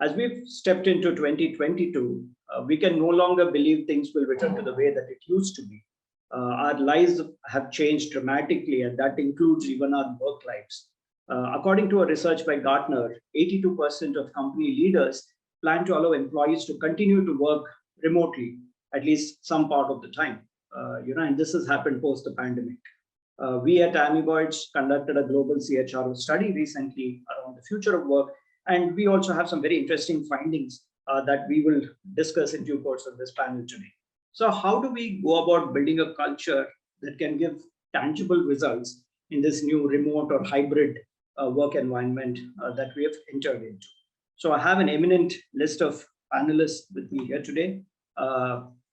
As we've stepped into 2022, we can no longer believe things will return to the way that it used to be. Our lives have changed dramatically, and that includes even our work lives. According to a research by Gartner, 82% of company leaders plan to allow employees to continue to work remotely, at least some part of the time. And this has happened post the pandemic. We at Amoeboids conducted a global CHRO study recently around the future of work, and we also have some very interesting findings that we will discuss in due course of this panel today. So how do we go about building a culture that can give tangible results in this new remote or hybrid work environment that we have entered into? So I have an eminent list of panelists with me here today.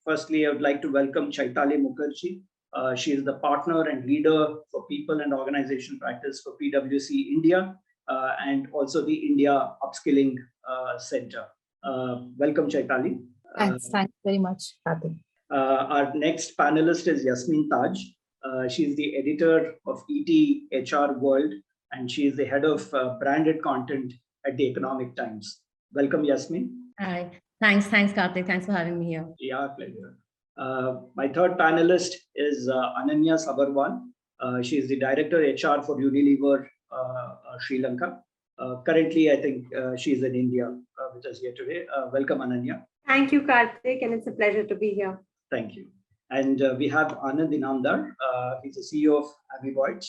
Firstly, I would like to welcome Chaitali Mukherjee. She is the partner and leader for people and organization practice for PwC India and also the India Upskilling Center. Welcome, Chaitali. Thanks very much, Karthik. Our next panelist is Yasmin Taj. She is the editor of HRWorld, and she is the head of branded content at the Economic Times. Welcome, Yasmin. Hi. Thanks, Karthik. Thanks for having me here. Yeah, pleasure. My third panelist is Ananya Sabharwal. She is the director HR for Unilever, Sri Lanka. Currently, I think she is in India with us here today. Welcome, Ananya. Thank you, Karthik, and it's a pleasure to be here. Thank you. And we have Anand Inamdar. He's the CEO of Amoeboids.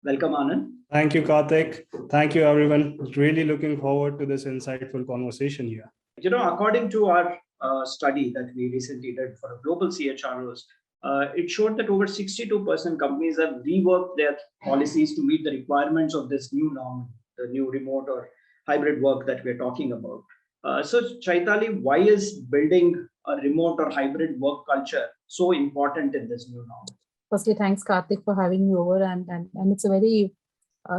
Welcome, Anand. Thank you, Karthik. Thank you, everyone. Really looking forward to this insightful conversation here. According to our study that we recently did for global CHROs, it showed that over 62% companies have reworked their policies to meet the requirements of this new norm, the new remote or hybrid work that we're talking about. So Chaitali, why is building a remote or hybrid work culture so important in this new norm? Firstly, thanks, Karthik, for having me over. And it's a very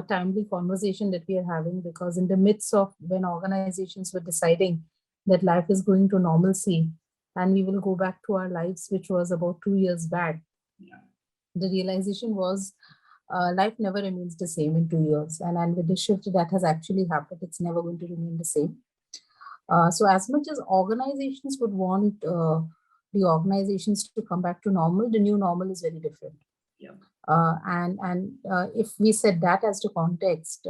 timely conversation that we are having, because in the midst of when organizations were deciding that life is going to normalcy and we will go back to our lives, which was about 2 years back, the realization was life never remains the same in 2 years. And with the shift that has actually happened, it's never going to remain the same. So as much as organizations would want the organizations to come back to normal, the new normal is very different. Yeah. If we set that as the context,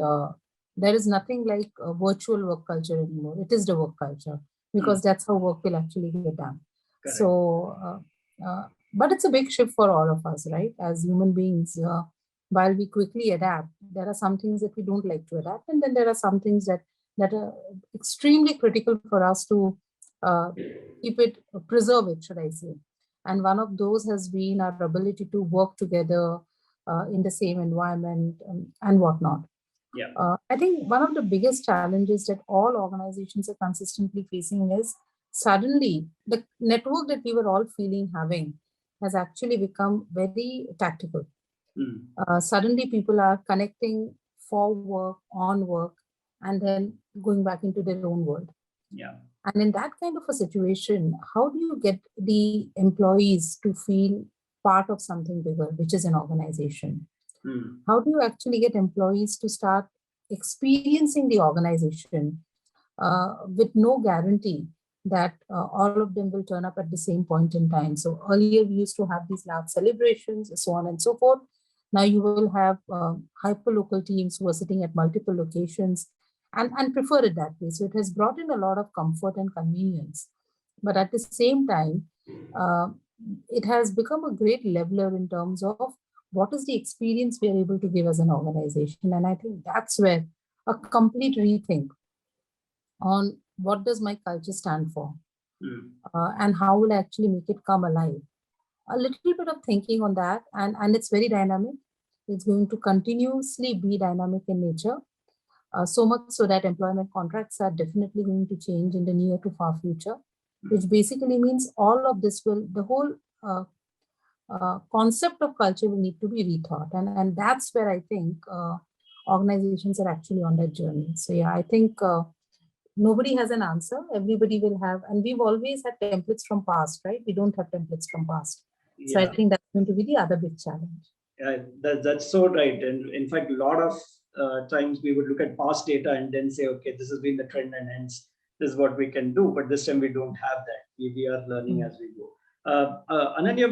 there is nothing like a virtual work culture anymore. It is the work culture, because that's how work will actually get done. Correct. So, but it's a big shift for all of us, right? As human beings, while we quickly adapt, there are some things that we don't like to adapt. And then there are some things that are extremely critical for us to preserve it, should I say. And one of those has been our ability to work together in the same environment and whatnot. Yeah. I think one of the biggest challenges that all organizations are consistently facing is suddenly the network that we were all having has actually become very tactical. Suddenly people are connecting for work, on work, and then going back into their own world. Yeah. And in that kind of a situation, how do you get the employees to feel part of something bigger, which is an organization? How do you actually get employees to start experiencing the organization with no guarantee that all of them will turn up at the same point in time? So earlier we used to have these large celebrations, so on and so forth. Now you will have hyper-local teams who are sitting at multiple locations and prefer it that way. So it has brought in a lot of comfort and convenience. But at the same time, it has become a great leveler in terms of what is the experience we are able to give as an organization. And I think that's where a complete rethink on what does my culture stand for and how will I actually make it come alive. A little bit of thinking on that, and it's very dynamic. It's going to continuously be dynamic in nature. So much so that employment contracts are definitely going to change in the near to far future, which basically means all of this the whole concept of culture will need to be rethought. And that's where I think organizations are actually on that journey. So yeah, I think nobody has an answer. Everybody will have, and we've always had templates from past, right? We don't have templates from past. Yeah. So I think that's going to be the other big challenge. Yeah, that's so right. And in fact, a lot of times we would look at past data and then say, okay, this has been the trend, and hence this is what we can do. But this time we don't have that. We are learning as we go. Ananya,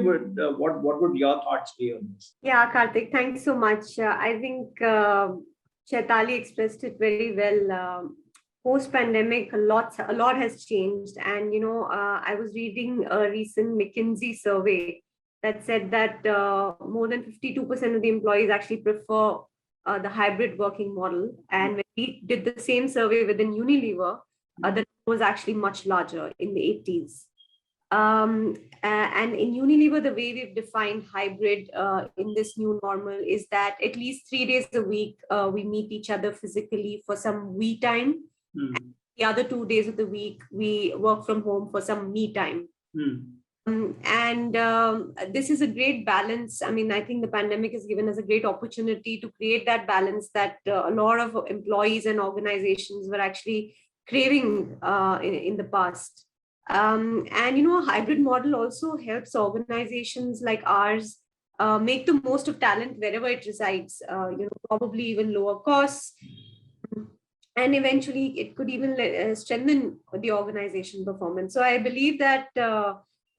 what would your thoughts be on this? Yeah, Karthik, thanks so much. I think Chaitali expressed it very well. Post-pandemic, a lot has changed. And, I was reading a recent McKinsey survey that said that more than 52% of the employees actually prefer the hybrid working model. And when we did the same survey within Unilever, the number was actually much larger in the 80s. And in Unilever, the way we've defined hybrid in this new normal is that at least 3 days a week, we meet each other physically for some we time. The other 2 days of the week, we work from home for some me time. And this is a great balance. I mean, I think the pandemic has given us a great opportunity to create that balance that a lot of employees and organizations were actually craving in the past. And, a hybrid model also helps organizations like ours make the most of talent wherever it resides, probably even lower costs. And eventually it could even strengthen the organization performance. So I believe that,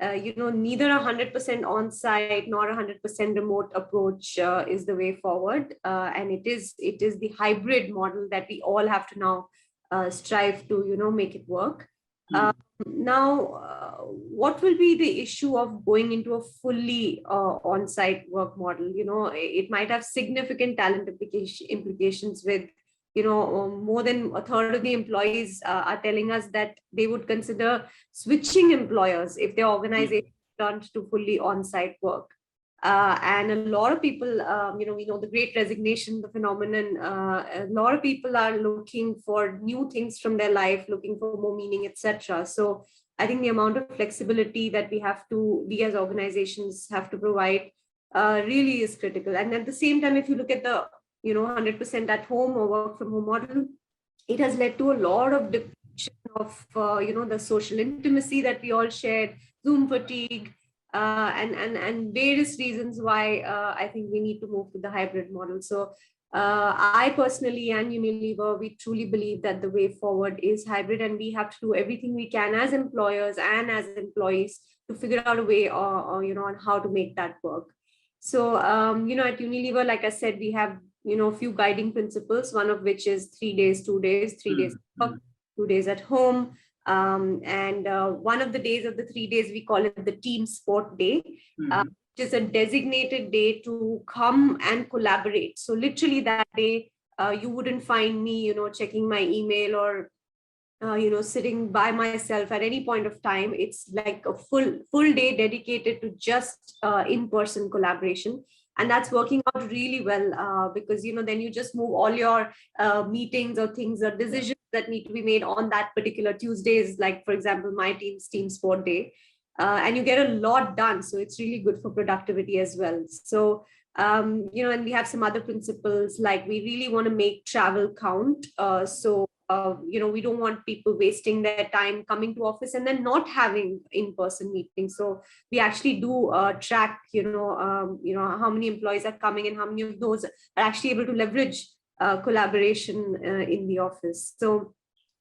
neither 100% on-site nor 100% remote approach is the way forward. And it is the hybrid model that we all have to now strive to, make it work. Now, what will be the issue of going into a fully on-site work model? It might have significant talent implications with, more than a third of the employees are telling us that they would consider switching employers if their organization turned to fully on-site work. And a lot of people, we know the great resignation, the phenomenon, a lot of people are looking for new things from their life, looking for more meaning, etc. So I think the amount of flexibility that we as organizations have to provide really is critical. And at the same time, if you look at the 100% at home or work from home model, it has led to a lot of depletion of, the social intimacy that we all shared, Zoom fatigue, and various reasons why I think we need to move to the hybrid model. So I personally and Unilever, we truly believe that the way forward is hybrid, and we have to do everything we can as employers and as employees to figure out a way on how to make that work. So, at Unilever, like I said, we have a few guiding principles, one of which is 3 days, 2 days, 3 days at work, 2 days at home. And one of the days of the 3 days, we call it the team sport day, which is a designated day to come and collaborate. So literally that day, you wouldn't find me, checking my email or, sitting by myself at any point of time. It's like a full day dedicated to just in-person collaboration. And that's working out really well because, then you just move all your meetings or things or decisions that need to be made on that particular Tuesdays, like, for example, my team's team sport day, and you get a lot done. So it's really good for productivity as well. So, and we have some other principles, like we really want to make travel count. We don't want people wasting their time coming to office and then not having in-person meetings. So we actually do track, how many employees are coming and how many of those are actually able to leverage collaboration in the office. So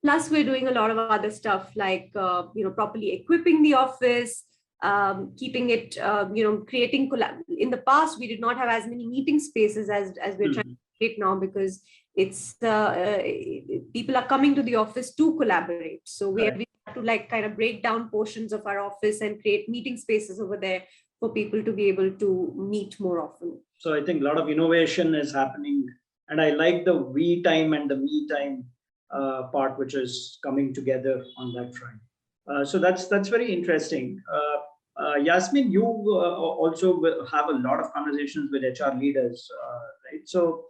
plus we're doing a lot of other stuff like, properly equipping the office, keeping it, creating in the past, we did not have as many meeting spaces as we're trying to create now, because it's people are coming to the office to collaborate. So we have to kind of break down portions of our office and create meeting spaces over there for people to be able to meet more often. So I think a lot of innovation is happening, and I like the we time and the me time part, which is coming together on that front. So that's very interesting. Yasmin, you also have a lot of conversations with HR leaders, right? So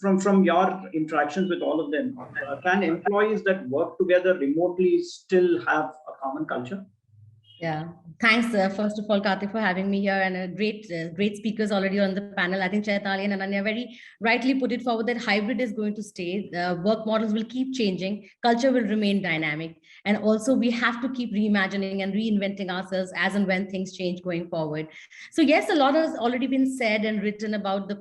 from your interactions with all of them, can employees that work together remotely still have a common culture? Yeah, thanks first of all, Karthik, for having me here, and great speakers already on the panel. I think Chaitali and Ananya very rightly put it forward that hybrid is going to stay. Work models will keep changing. Culture will remain dynamic. And also we have to keep reimagining and reinventing ourselves as and when things change going forward. So yes, a lot has already been said and written about the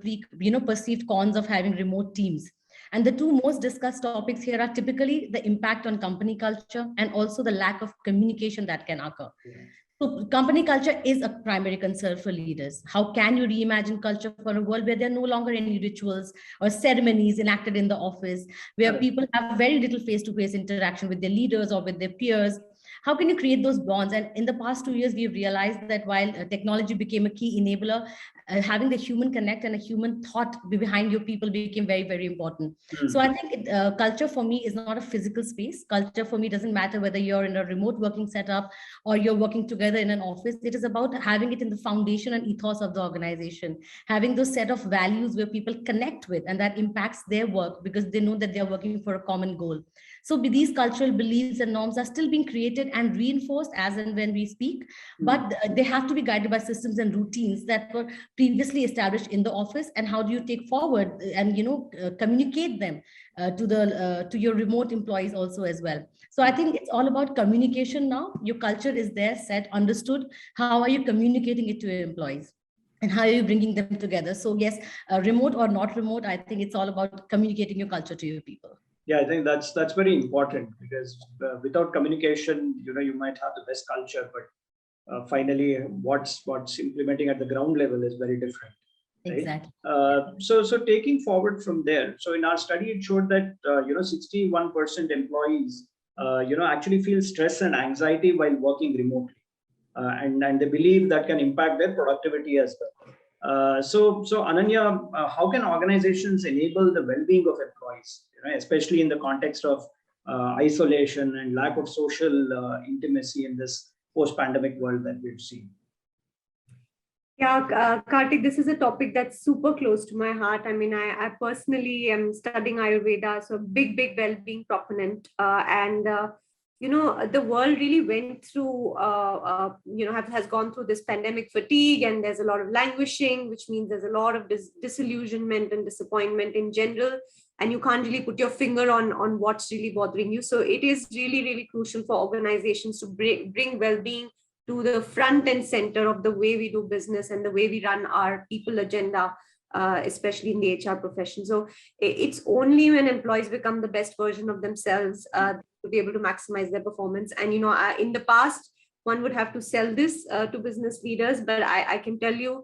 perceived cons of having remote teams. And the two most discussed topics here are typically the impact on company culture and also the lack of communication that can occur. So company culture is a primary concern for leaders. How can you reimagine culture for a world where there are no longer any rituals or ceremonies enacted in the office, where people have very little face-to-face interaction with their leaders or with their peers? How can you create those bonds? And in the past 2 years, we've realized that while technology became a key enabler, having the human connect and a human thought behind your people became very, very important. So I think culture for me is not a physical space. Culture for me doesn't matter whether you're in a remote working setup or you're working together in an office. It is about having it in the foundation and ethos of the organization, having those set of values where people connect with, and that impacts their work because they know that they're working for a common goal. So these cultural beliefs and norms are still being created and reinforced as and when we speak, but they have to be guided by systems and routines that were previously established in the office. And how do you take forward and communicate them to your remote employees also as well? So I think it's all about communication now. Your culture is there, set, understood. How are you communicating it to your employees? And how are you bringing them together? So yes, remote or not remote, I think it's all about communicating your culture to your people. Yeah, I think that's very important, because without communication, you might have the best culture, but finally, what's implementing at the ground level is very different. Right? Exactly. So taking forward from there, so in our study, it showed that 61% employees actually feel stress and anxiety while working remotely, and they believe that can impact their productivity as well. So Ananya, how can organizations enable the well-being of employees, especially in the context of isolation and lack of social intimacy in this post-pandemic world that we've seen? Yeah, Karthik, this is a topic that's super close to my heart. I mean, I personally am studying Ayurveda, so a big well-being proponent. The world really went through, has gone through this pandemic fatigue, and there's a lot of languishing, which means there's a lot of disillusionment and disappointment in general. And you can't really put your finger on what's really bothering you. So it is really, really crucial for organizations to bring well-being to the front and center of the way we do business and the way we run our people agenda, especially in the HR profession. So it's only when employees become the best version of themselves to be able to maximize their performance. And, in the past, one would have to sell this to business leaders, but I can tell you,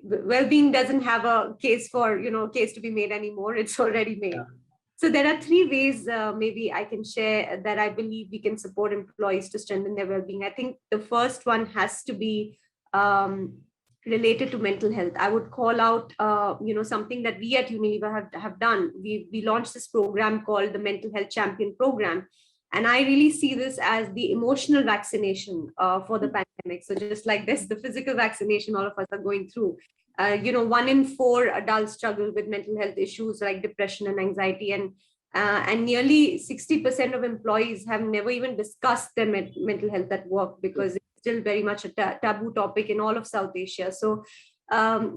well-being doesn't have a case to be made anymore. It's already made. Yeah. So there are 3 ways maybe I can share that I believe we can support employees to strengthen their well-being. I think the first one has to be related to mental health. I would call out, something that we at Unilever have done. We launched this program called the Mental Health Champion Program. And I really see this as the emotional vaccination for the pandemic. So just like this, the physical vaccination all of us are going through. 1 in 4 adults struggle with mental health issues like depression and anxiety, and nearly 60% of employees have never even discussed their mental health at work because it's still very much a taboo topic in all of South Asia. So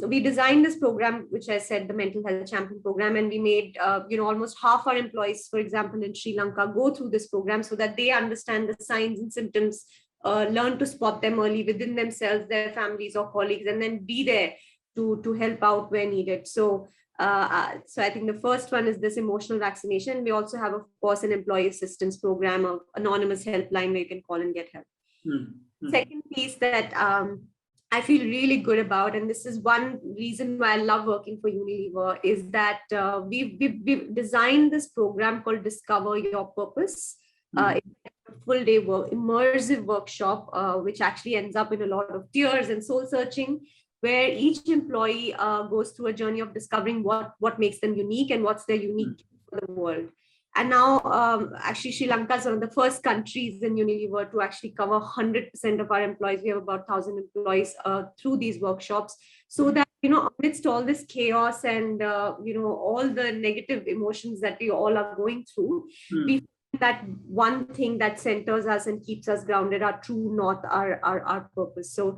we designed this program, which I said, the Mental Health Champion Program, and we made almost half our employees, for example, in Sri Lanka, go through this program so that they understand the signs and symptoms, learn to spot them early within themselves, their families or colleagues, and then be there to help out where needed. So I think the first one is this emotional vaccination. We also have, of course, an employee assistance program, an anonymous helpline where you can call and get help. Mm-hmm. Second piece that I feel really good about, and this is one reason why I love working for Unilever, is that we've designed this program called Discover Your Purpose. It's a full-day immersive workshop, which actually ends up in a lot of tears and soul searching, where each employee goes through a journey of discovering what makes them unique and what's their unique for the world. And now, actually, Sri Lanka is one of the first countries in Unilever to actually cover 100% of our employees. We have about 1,000 employees through these workshops, so that, amidst all this chaos and, all the negative emotions that we all are going through, we find that one thing that centers us and keeps us grounded, our true north, our purpose. So,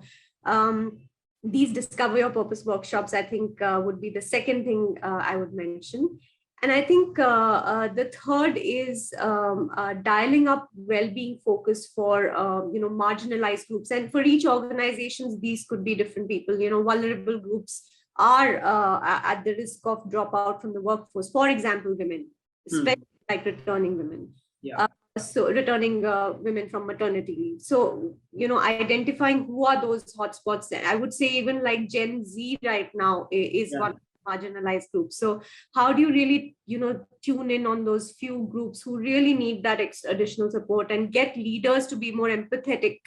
these Discover Your Purpose workshops, I think, would be the second thing I would mention. And I think the third is dialing up well-being focus for, marginalized groups. And for each organization, these could be different people. Vulnerable groups are at the risk of dropout from the workforce. For example, women, especially like returning women. Yeah. So returning women from maternity leave. So, identifying who are those hotspots. I would say even like Gen Z right now is one marginalized group. So how do you really, tune in on those few groups who really need that additional support and get leaders to be more empathetic?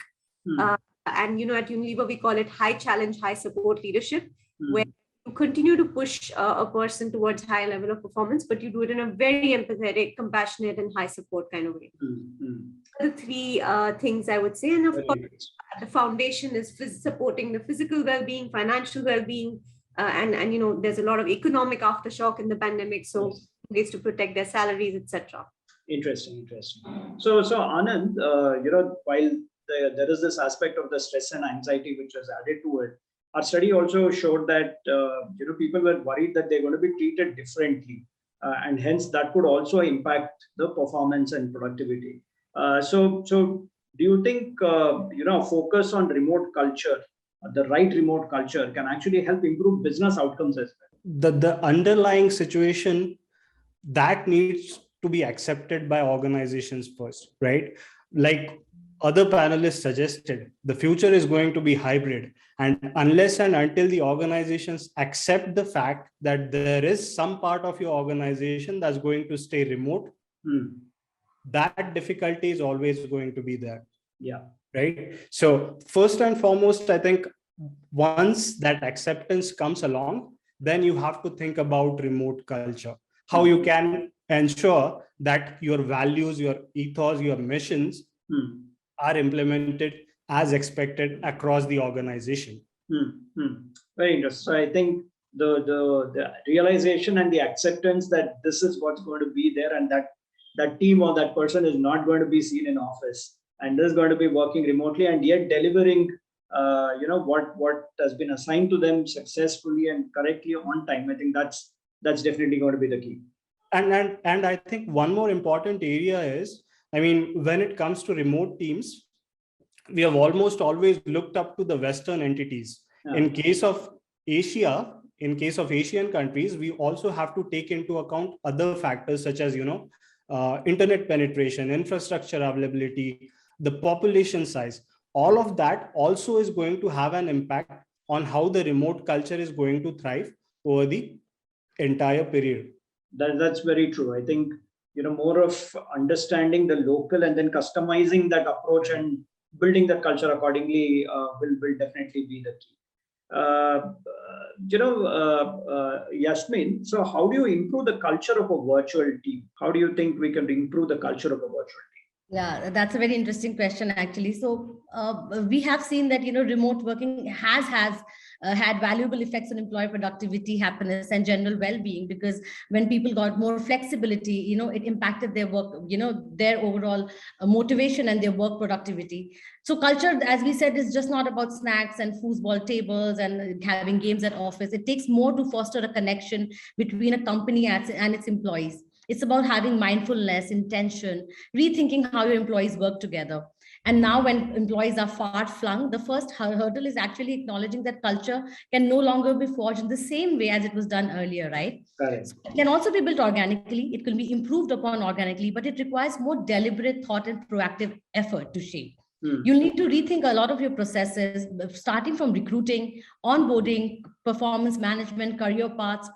And, at Unilever, we call it high challenge, high support leadership, where you continue to push a person towards high level of performance, but you do it in a very empathetic, compassionate, and high support kind of way. The three things I would say. And of course, the foundation is supporting the physical well-being, financial well-being, and there's a lot of economic aftershock in the pandemic, so ways to protect their salaries, etc. Interesting. So Anand, while there is this aspect of the stress and anxiety which was added to it, our study also showed that people were worried that they're going to be treated differently, and hence that could also impact the performance and productivity. So do you think focus on remote culture, the right remote culture, can actually help improve business outcomes as well? The underlying situation that needs to be accepted by organizations first, right? Like other panelists suggested, the future is going to be hybrid. And unless and until the organizations accept the fact that there is some part of your organization that's going to stay remote, that difficulty is always going to be there. Yeah. Right. So first and foremost, I think once that acceptance comes along, then you have to think about remote culture, how you can ensure that your values, your ethos, your missions are implemented as expected across the organization. Very interesting. So I think the realization and the acceptance that this is what's going to be there, and that team or that person is not going to be seen in office, and is going to be working remotely and yet delivering what has been assigned to them successfully and correctly on time. I think that's definitely going to be the key. And I think one more important area is, when it comes to remote teams, we have almost always looked up to the Western entities. In case of Asia, in case of Asian countries, we also have to take into account other factors such as, internet penetration, infrastructure availability, the population size. All of that also is going to have an impact on how the remote culture is going to thrive over the entire period. That's very true. I think, more of understanding the local and then customizing that approach and building that culture accordingly will definitely be the key. Yasmin, so how do you improve the culture of a virtual team? How do you think we can improve the culture of a virtual team? Yeah, that's a very interesting question, actually. So we have seen that, remote working has had valuable effects on employee productivity, happiness, and general well-being, because when people got more flexibility, it impacted their work, their overall motivation and their work productivity. So culture, as we said, is just not about snacks and foosball tables and having games at office. It takes more to foster a connection between a company and its employees. It's about having mindfulness, intention, rethinking how your employees work together. And now when employees are far flung, the first hurdle is actually acknowledging that culture can no longer be forged in the same way as it was done earlier, right? Correct. So it can also be built organically. It can be improved upon organically, but it requires more deliberate thought and proactive effort to shape. You'll need to rethink a lot of your processes, starting from recruiting, onboarding, performance management, career paths,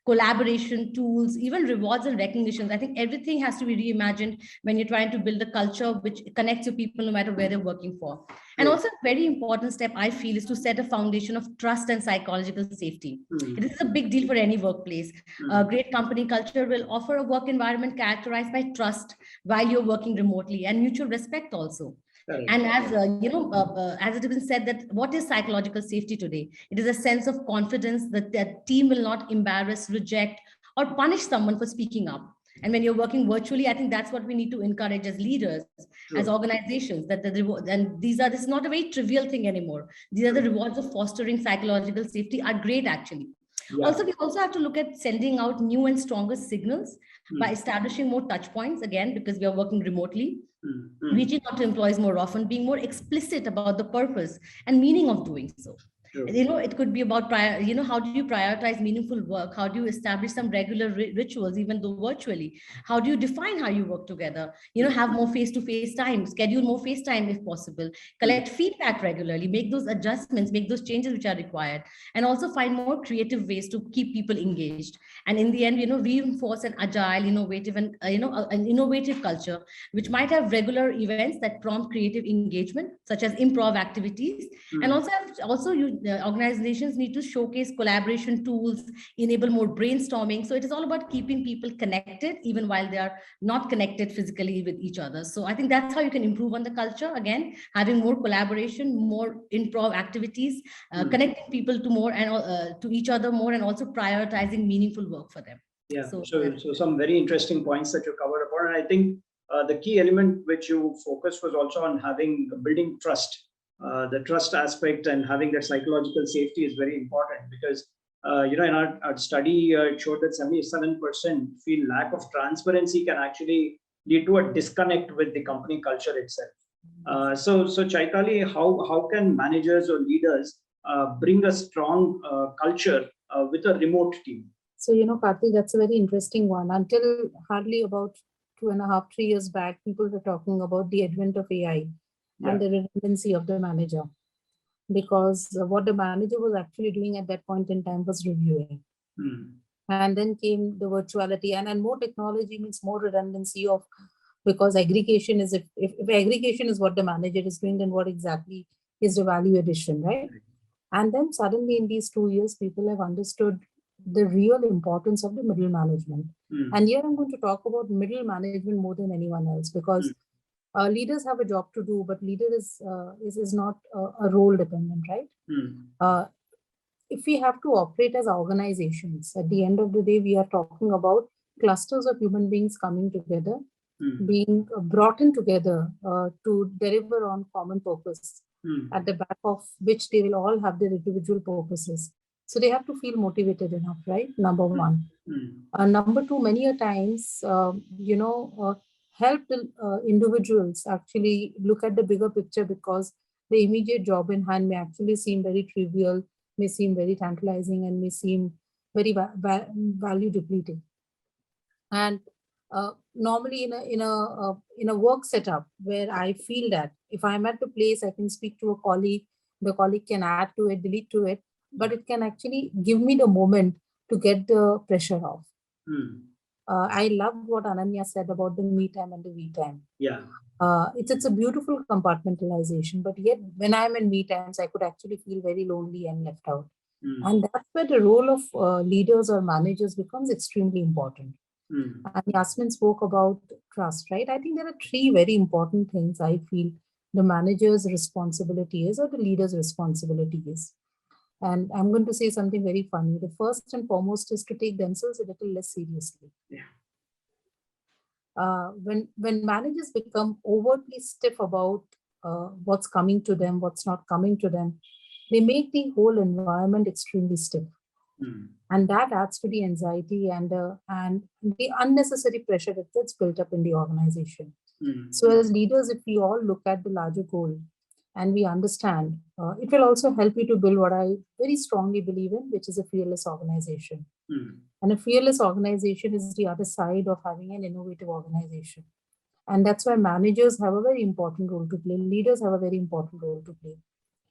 collaboration tools, even rewards and recognitions. I think everything has to be reimagined when you're trying to build a culture which connects your people no matter where they're working for. And also a very important step, I feel, is to set a foundation of trust and psychological safety. This is a big deal for any workplace. A great company culture will offer a work environment characterized by trust while you're working remotely, and mutual respect also. And as as it has been said, that what is psychological safety today? It is a sense of confidence that the team will not embarrass, reject, or punish someone for speaking up. And when you're working virtually, I think that's what we need to encourage as leaders, as organizations, that this is not a very trivial thing anymore. These are the rewards of fostering psychological safety are great, actually. Yeah. Also, we also have to look at sending out new and stronger signals by establishing more touch points, again, because we are working remotely, reaching out to employees more often, being more explicit about the purpose and meaning of doing so. True. It could be about how do you prioritize meaningful work? How do you establish some regular rituals, even though virtually? How do you define how you work together? Have more face-to-face time, schedule more face time if possible, collect feedback regularly, make those adjustments, make those changes which are required, and also find more creative ways to keep people engaged. And in the end, reinforce an agile, innovative, and an innovative culture, which might have regular events that prompt creative engagement, such as improv activities. And also organizations need to showcase collaboration tools, enable more brainstorming. So it is all about keeping people connected, even while they are not connected physically with each other. So I think that's how you can improve on the culture. Again, having more collaboration, more improv activities, connecting people to more and to each other more, and also prioritizing meaningful work for them. Yeah. So some very interesting points that you covered upon. And I think the key element which you focused was also on building trust. The trust aspect and having that psychological safety is very important, because in our study it showed that 77% feel lack of transparency can actually lead to a disconnect with the company culture itself. So Chaitali, how can managers or leaders bring a strong culture with a remote team? So, Karthik, that's a very interesting one. Until hardly about 2.5, 3 years back, people were talking about the advent of AI and the redundancy of the manager. Because what the manager was actually doing at that point in time was reviewing. And then came the virtuality, and more technology means more redundancy of, because aggregation is, if aggregation is what the manager is doing, then what exactly is the value addition, right? And then suddenly in these 2 years, people have understood the real importance of the middle management. And here I'm going to talk about middle management more than anyone else, because leaders have a job to do, but leader is not a role dependent, right? If we have to operate as organizations, at the end of the day, we are talking about clusters of human beings coming together, being brought in together to deliver on common purpose, at the back of which they will all have their individual purposes. So they have to feel motivated enough, right? Number one. Number two, many a times, help the individuals actually look at the bigger picture, because the immediate job in hand may actually seem very trivial, may seem very tantalizing, and may seem very value depleting. And normally in a work setup where I feel that if I'm at the place, I can speak to a colleague, the colleague can add to it, delete to it, but it can actually give me the moment to get the pressure off. I love what Ananya said about the me time and the we time. Yeah. It's a beautiful compartmentalization, but yet when I'm in me times, I could actually feel very lonely and left out. And that's where the role of leaders or managers becomes extremely important. And Yasmin spoke about trust, right? I think there are 3 very important things I feel the manager's responsibility is, or the leader's responsibility is. And I'm going to say something very funny. The first and foremost is to take themselves a little less seriously. When managers become overtly stiff about what's coming to them, what's not coming to them, they make the whole environment extremely stiff. And that adds to the anxiety and the unnecessary pressure that gets built up in the organization. So as leaders, if we all look at the larger goal and we understand, it will also help you to build what I very strongly believe in, which is a fearless organization. And a fearless organization is the other side of having an innovative organization. And that's why managers have a very important role to play. Leaders have a very important role to play.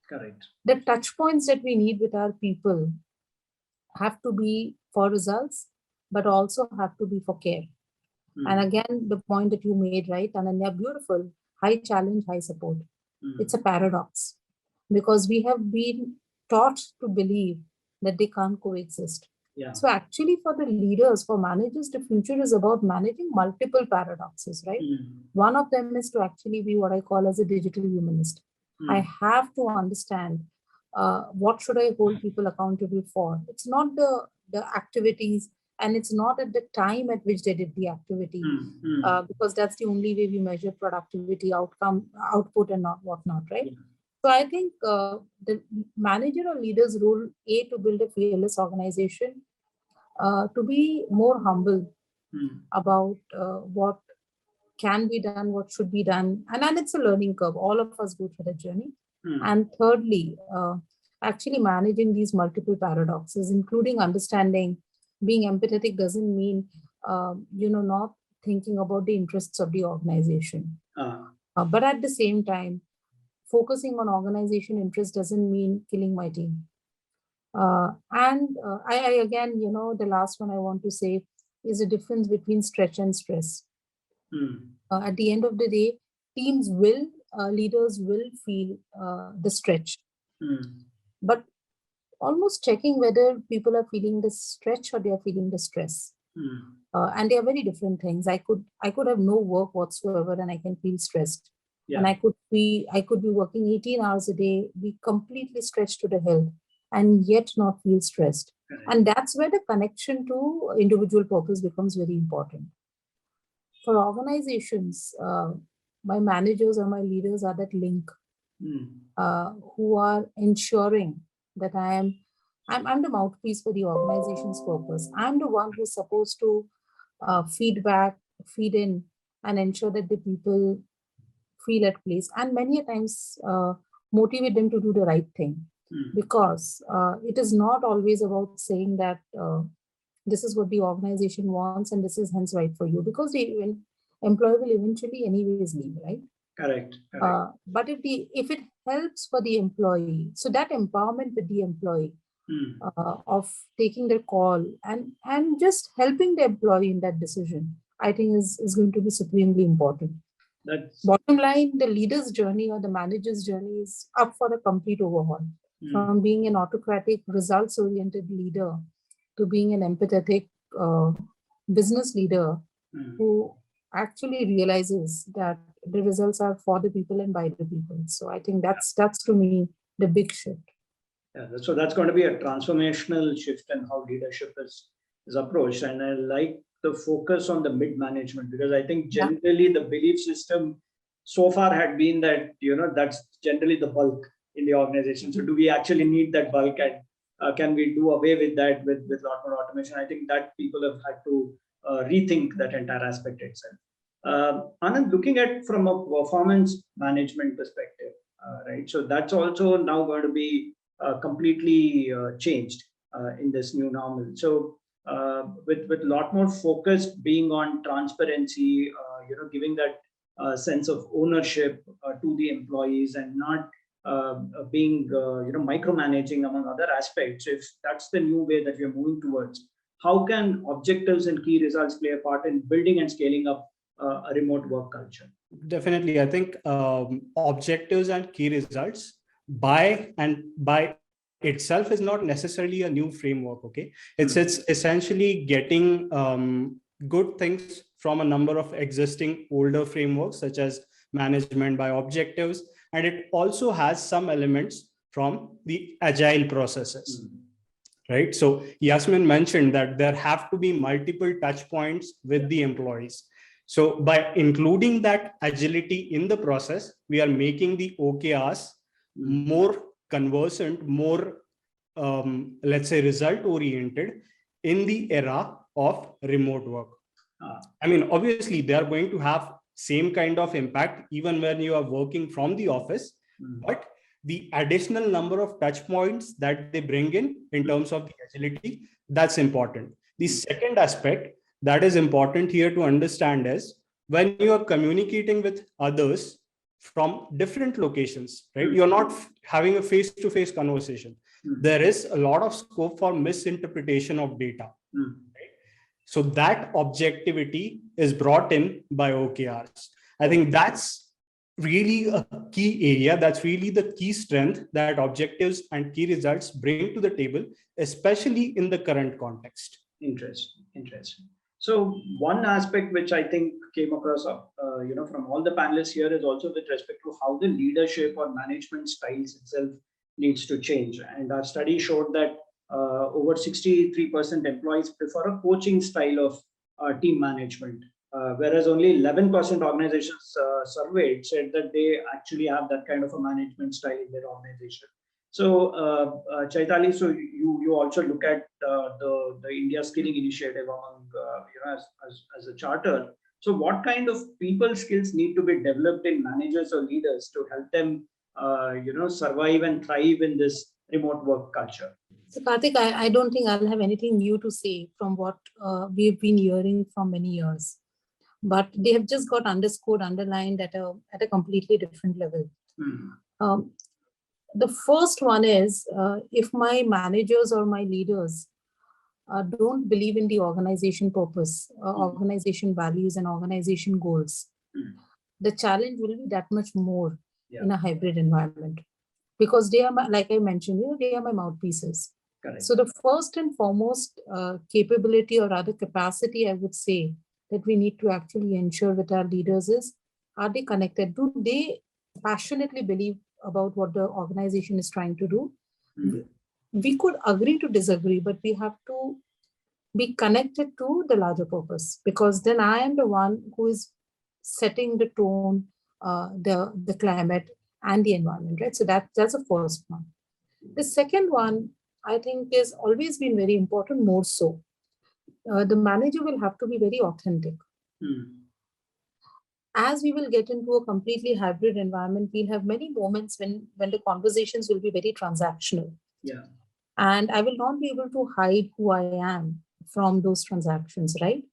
Correct. The touch points that we need with our people have to be for results, but also have to be for care. And again, the point that you made, right, Ananya, beautiful, high challenge, high support. It's a paradox, because we have been taught to believe that they can't coexist. So actually for the leaders, for managers, the future is about managing multiple paradoxes, right? One of them is to actually be what I call as a digital humanist. I have to understand what should I hold people accountable for. It's not the activities, and it's not at the time at which they did the activity, because that's the only way we measure productivity, output, and whatnot, right? So I think the manager or leader's role, to build a fearless organization, to be more humble about what can be done, what should be done. And it's a learning curve. All of us go through that journey. And thirdly, actually managing these multiple paradoxes, including understanding being empathetic doesn't mean, not thinking about the interests of the organization. But at the same time, focusing on organization interest doesn't mean killing my team. I again, the last one I want to say is the difference between stretch and stress. At the end of the day, leaders will feel the stretch. But almost checking whether people are feeling the stretch or they are feeling the stress. And they are very different things. I could have no work whatsoever and I can feel stressed. Yeah. And I could be working 18 hours a day, be completely stretched to the hilt, and yet not feel stressed. And that's where the connection to individual purpose becomes very important. For organizations, my managers or my leaders are that link who are ensuring that I'm the mouthpiece for the organization's purpose. I'm the one who's supposed to feed in, and ensure that the people feel at place, and many times motivate them to do the right thing. Because it is not always about saying that this is what the organization wants and this is hence right for you, because the employee will eventually anyways leave, right? Correct. But if it helps for the employee, so that empowerment with the employee of taking the call and just helping the employee in that decision, I think is going to be supremely important. Bottom line, the leader's journey or the manager's journey is up for a complete overhaul. From being an autocratic, results-oriented leader to being an empathetic business leader who actually realizes that the results are for the people and by the people. So I think that's to me the big shift. Yeah, so that's going to be a transformational shift in how leadership is approached. And I like the focus on the mid-management, because I think generally the belief system so far had been that, that's generally the bulk in the organization. So do we actually need that bulk, and can we do away with that with a lot more automation? I think that people have had to rethink that entire aspect itself. Anand, looking at from a performance management perspective, right? So that's also now going to be completely changed in this new normal. So with a lot more focus being on transparency, giving that sense of ownership to the employees, and not being micromanaging among other aspects. If that's the new way that we are moving towards, how can objectives and key results play a part in building and scaling up a remote work culture? Definitely. I think objectives and key results by itself is not necessarily a new framework. Okay, it's essentially getting good things from a number of existing older frameworks, such as management by objectives, and it also has some elements from the agile processes. Right. So Yasmin mentioned that there have to be multiple touch points with the employees. So by including that agility in the process, we are making the OKRs more conversant, more, let's say, result oriented in the era of remote work. I mean, obviously, they are going to have same kind of impact even when you are working from the office, but the additional number of touch points that they bring in terms of the agility, that's important. The second aspect that is important here to understand is when you are communicating with others from different locations, right? You're not having a face-to-face conversation. There is a lot of scope for misinterpretation of data. Right? So that objectivity is brought in by OKRs. I think that's really a key area. That's really the key strength that objectives and key results bring to the table, especially in the current context. Interesting. So one aspect which I think came across, from all the panelists here is also with respect to how the leadership or management styles itself needs to change. And our study showed that over 63% employees prefer a coaching style of team management, whereas only 11% organizations surveyed said that they actually have that kind of a management style in their organization. So, Chaitali, so you also look at the India Skilling Initiative among as a charter. So, what kind of people skills need to be developed in managers or leaders to help them survive and thrive in this remote work culture? So Karthik, I don't think I'll have anything new to say from what we've been hearing from many years, but they have just got underscored, underlined at a completely different level. The first one is if my managers or my leaders don't believe in the organization purpose, organization values and organization goals, the challenge will be that much more in a hybrid environment, because they are, like I mentioned, they are my mouthpieces. Correct. So the first and foremost capability, or rather capacity, I would say, that we need to actually ensure with our leaders is, are they connected? Do they passionately believe about what the organization is trying to do? We could agree to disagree, but we have to be connected to the larger purpose, because then I am the one who is setting the tone, the climate and the environment, right? So that's the first one. The second one, I think, is always been very important, more so. The manager will have to be very authentic. As we will get into a completely hybrid environment, we'll have many moments when the conversations will be very transactional. Yeah. And I will not be able to hide who I am from those transactions, right?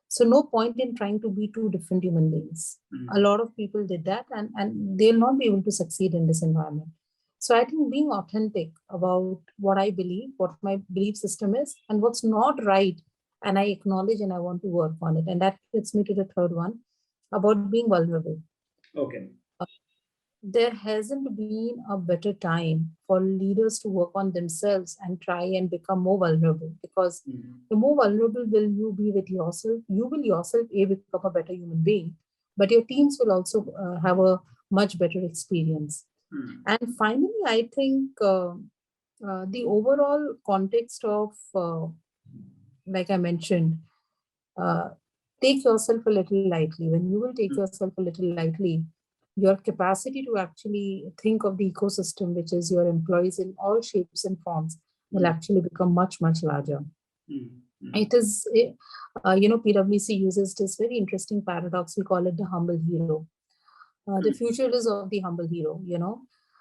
So no point in trying to be two different human beings. A lot of people did that, and they'll not be able to succeed in this environment. So I think being authentic about what I believe, what my belief system is, and what's not right, and I acknowledge and I want to work on it. And that gets me to the third one, about being vulnerable. Okay. There hasn't been a better time for leaders to work on themselves and try and become more vulnerable, because the more vulnerable will you be with yourself, you will yourself become a better human being, but your teams will also have a much better experience. And finally, I think the overall context of, like I mentioned, take yourself a little lightly. When you will take yourself a little lightly, your capacity to actually think of the ecosystem, which is your employees in all shapes and forms, will actually become much, much larger. It is, PwC uses this very interesting paradox. We call it the humble hero. The future is of the humble hero.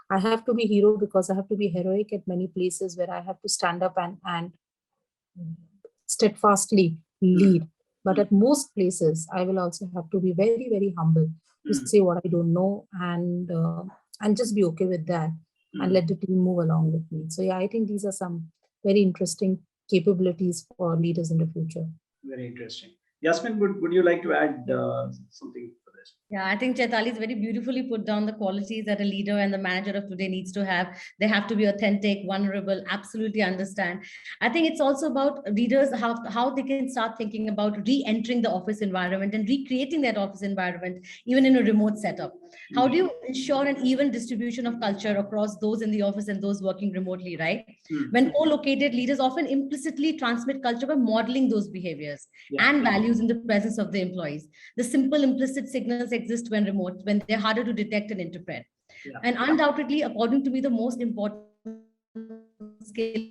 I have to be hero because I have to be heroic at many places where I have to stand up and steadfastly lead. But at most places, I will also have to be very, very humble to say what I don't know, and just be okay with that, and let the team move along with me. So yeah, I think these are some very interesting capabilities for leaders in the future. Very interesting. Yasmin, would you like to add something for this? Yeah, I think Chaitali has very beautifully put down the qualities that a leader and the manager of today needs to have. They have to be authentic, vulnerable, absolutely understand. I think it's also about leaders, how they can start thinking about re-entering the office environment and recreating that office environment, even in a remote setup. How do you ensure an even distribution of culture across those in the office and those working remotely, right? When co-located, leaders often implicitly transmit culture by modeling those behaviors and values in the presence of the employees. The simple implicit signals exist when remote, when they're harder to detect and interpret. And undoubtedly, according to me, the most important skill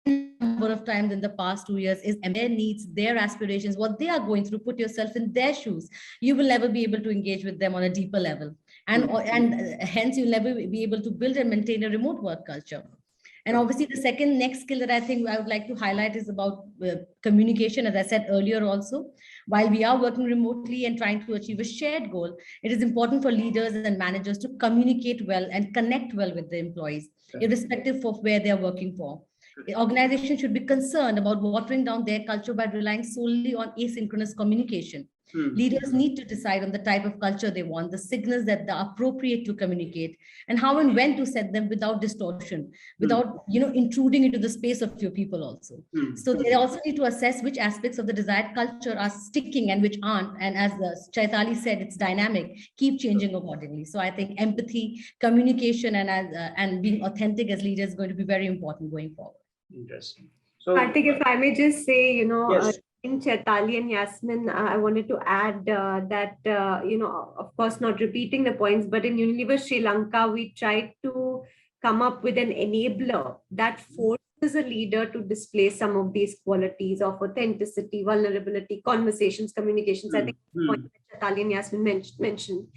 number of times in the past 2 years is their needs, their aspirations, what they are going through. Put yourself in their shoes. You will never be able to engage with them on a deeper level. And hence you'll never be able to build and maintain a remote work culture. And obviously, the second next skill that I think I would like to highlight is about communication. As I said earlier also, while we are working remotely and trying to achieve a shared goal, it is important for leaders and managers to communicate well and connect well with the employees, irrespective of where they are working for. The organization should be concerned about watering down their culture by relying solely on asynchronous communication. Leaders need to decide on the type of culture they want, the signals that are appropriate to communicate, and how and when to set them without distortion, without intruding into the space of your people also. So they also need to assess which aspects of the desired culture are sticking and which aren't. And as Chaitali said, it's dynamic, keep changing accordingly. So I think empathy, communication, and being authentic as leaders is going to be very important going forward. Interesting. So I think if I may just say, yes. In Chaitali and Yasmin, I wanted to add that, of course, not repeating the points, but in Unilever Sri Lanka, we tried to come up with an enabler that forces a leader to display some of these qualities of authenticity, vulnerability, conversations, communications. I think the point that Chaitali and Yasmin mentioned.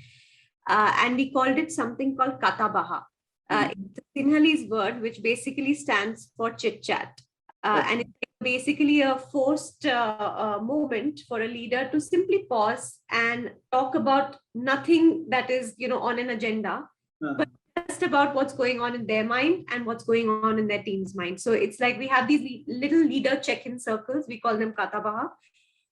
and we called it something called Katabaha. It's a Sinhalese word, which basically stands for chit chat. And it's basically a forced moment for a leader to simply pause and talk about nothing that is, on an agenda, but just about what's going on in their mind and what's going on in their team's mind. So it's like we have these little leader check-in circles, we call them Katabaha,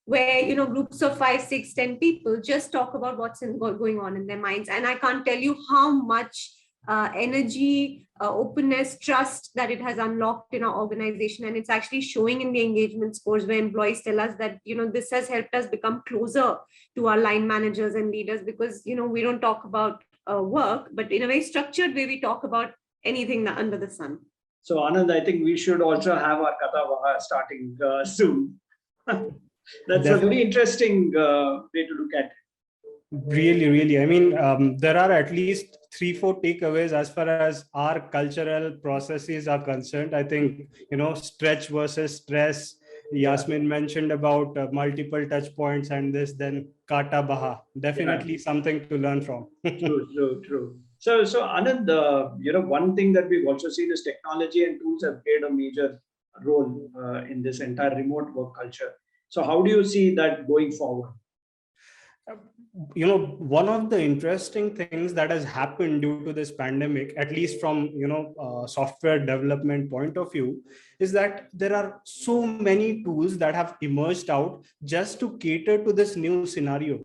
where groups of 5, 6, 10 people just talk about what's going on in their minds. And I can't tell you how much energy, openness, trust that it has unlocked in our organization. And it's actually showing in the engagement scores where employees tell us that this has helped us become closer to our line managers and leaders, because we don't talk about work, but in a very structured way we talk about anything under the sun. So Anand, I think we should also have our Katabaha starting soon. That's a very interesting way to look at it. Really. I mean, there are at least 3-4 takeaways as far as our cultural processes are concerned. I think, stretch versus stress. Yasmin mentioned about multiple touch points and this, then Kata Baha. Definitely something to learn from. True. So Anand, one thing that we've also seen is technology and tools have played a major role in this entire remote work culture. So how do you see that going forward? One of the interesting things that has happened due to this pandemic, at least from software development point of view, is that there are so many tools that have emerged out just to cater to this new scenario.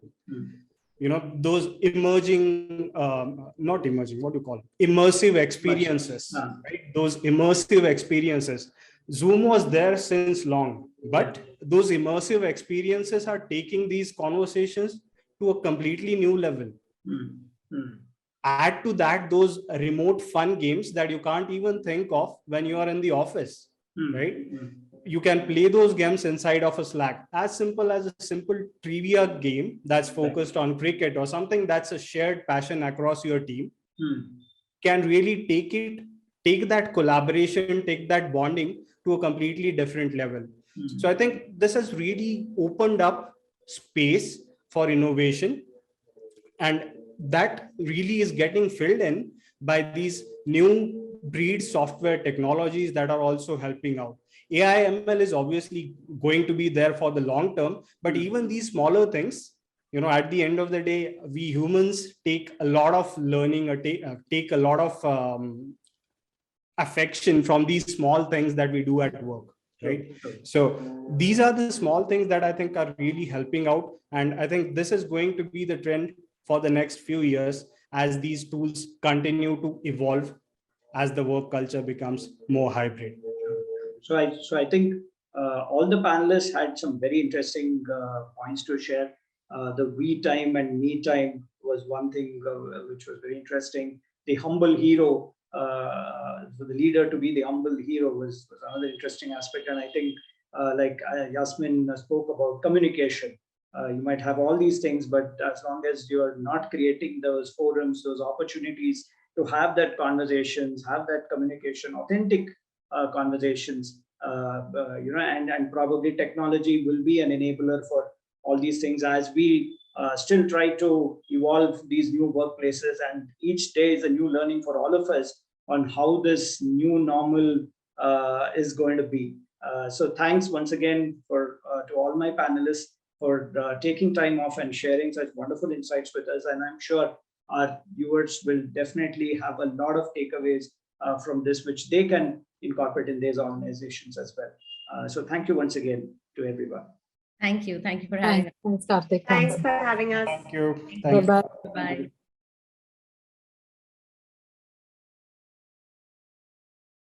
Those emerging, not emerging, what do you call it? Immersive experiences, right? Those immersive experiences. Zoom was there since long, but those immersive experiences are taking these conversations to a completely new level. Add to that those remote fun games that you can't even think of when you are in the office, right? You can play those games inside of a Slack, as simple as a simple trivia game that's focused on cricket or something that's a shared passion across your team, can really take that collaboration, take that bonding to a completely different level. So I think this has really opened up space for innovation, and that really is getting filled in by these new breed software technologies that are also helping out. AI ML is obviously going to be there for the long term, but even these smaller things, at the end of the day, we humans take a lot of learning or take a lot of affection from these small things that we do at work. Right. So these are the small things that I think are really helping out. And I think this is going to be the trend for the next few years as these tools continue to evolve, as the work culture becomes more hybrid. So I think all the panelists had some very interesting points to share. The we time and me time was one thing which was very interesting. The humble hero, for the leader to be the humble hero was another interesting aspect. And I think like Yasmin spoke about communication. You might have all these things, but as long as you're not creating those forums, those opportunities to have that conversations, have that communication, authentic conversations, and probably technology will be an enabler for all these things as we still try to evolve these new workplaces, and each day is a new learning for all of us on how this new normal is going to be. So thanks once again to all my panelists for taking time off and sharing such wonderful insights with us. And I'm sure our viewers will definitely have a lot of takeaways from this, which they can incorporate in their organizations as well. So thank you once again to everyone. Thank you for having us. Thanks, Karthik. Thanks for having us. Thank you. Bye-bye. Bye.